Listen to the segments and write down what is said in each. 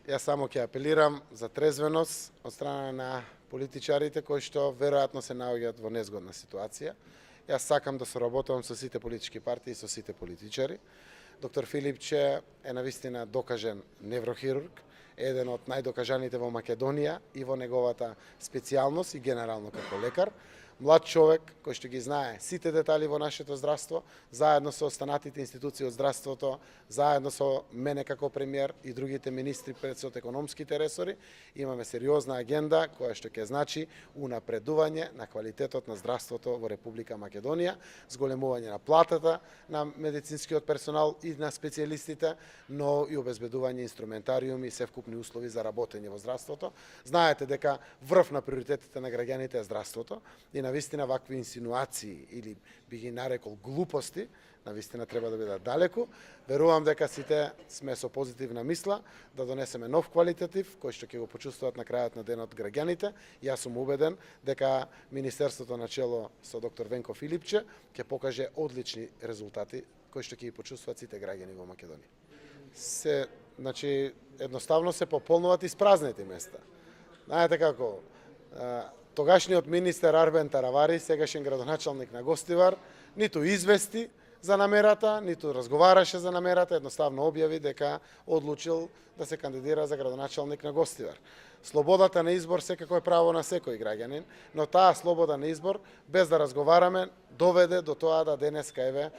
Јас само ќе апелирам за трезвеност од страна на политичарите кои што веројатно се наоѓаат во незгодна ситуација. Јас сакам да соработувам со сите политички партии и со сите политичари. Доктор Филипче е навистина докажен неврохирург, еден од најдокажаните во Македонија и во неговата специјалност и генерално како лекар. Млад човек кој што ги знае сите детали во нашето здравство, заедно со останатите институции од здравството, заедно со мене како премиер и другите министри пред од економските ресори, имаме сериозна агенда која што ќе значи унапредување на квалитетот на здравството во Република Македонија, зголемување на платата на медицинскиот персонал и на специјалистите, но и обезбедување инструментариуми и севкупни услови за работење во здравството. Знаете дека врв на приоритетите на граѓаните е здравството и навистина вакви инсинуации или би ги нарекол глупости, навистина треба да бидат далеку. Верувам дека сите сме со позитивна мисла да донесеме нов квалитетив кој што ќе го почувствуваат на крајот на денот граѓаните. Јас сум убеден дека Министерството на чело со доктор Венко Филипче ќе покаже одлични резултати кои што ќе ги почувствуваат сите граѓани во Македонија. Едноставно се пополнуваат испразнети места. Знаете како, тогашниот министер Арбен Таравари, сегашен градоначалник на Гостивар, ниту извести за намерата, ниту разговараше за намерата, едноставно објави дека одлучил да се кандидира за градоначалник на Гостивар. Слободата на избор секако е право на секој граѓанин, но таа слобода на избор, без да разговараме, доведе до тоа да денеска еве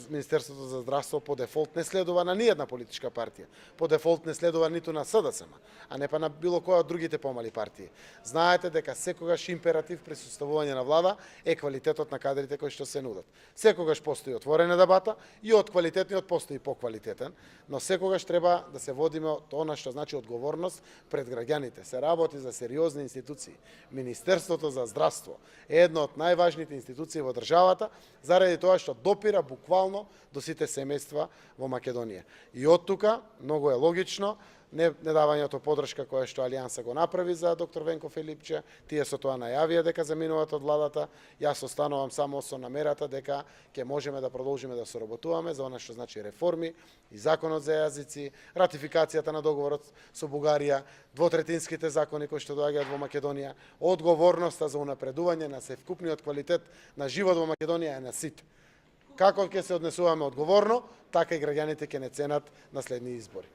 Министерството за здравство по дефолт не следува на ниједна политичка партија. По дефолт не следува ниту на СДСМ, а не па на било која од другите помали партии. Знаете дека секогаш императив при составување на влада е квалитетот на кадрите кои што се нудат. Секогаш постои отворена дебата и од квалитетниот постои поквалитетен, но секогаш треба да се водиме од она што значи одговорност пред граѓаните. Се работи за сериозни институции. Министерството за здравство е една од најважните институции во државата, заради тоа што допира буквално до сите семејства во Македонија. И од тука, многу е логично, не давањето подршка која што Алијанса го направи за доктор Венко Филипче, тие со тоа најавија дека заминуваат од владата. Јас останувам само со намерата дека ќе можеме да продолжиме да соработуваме за она што значи реформи и законот за јазици, ратификацијата на договорот со Бугарија, двотретинските закони кои што доаѓаат во Македонија, одговорноста за унапредување на севкупниот квалитет на живот во Македонија е на сите. Како ќе се однесуваме одговорно, така и граѓаните ќе не ценат на следни избори.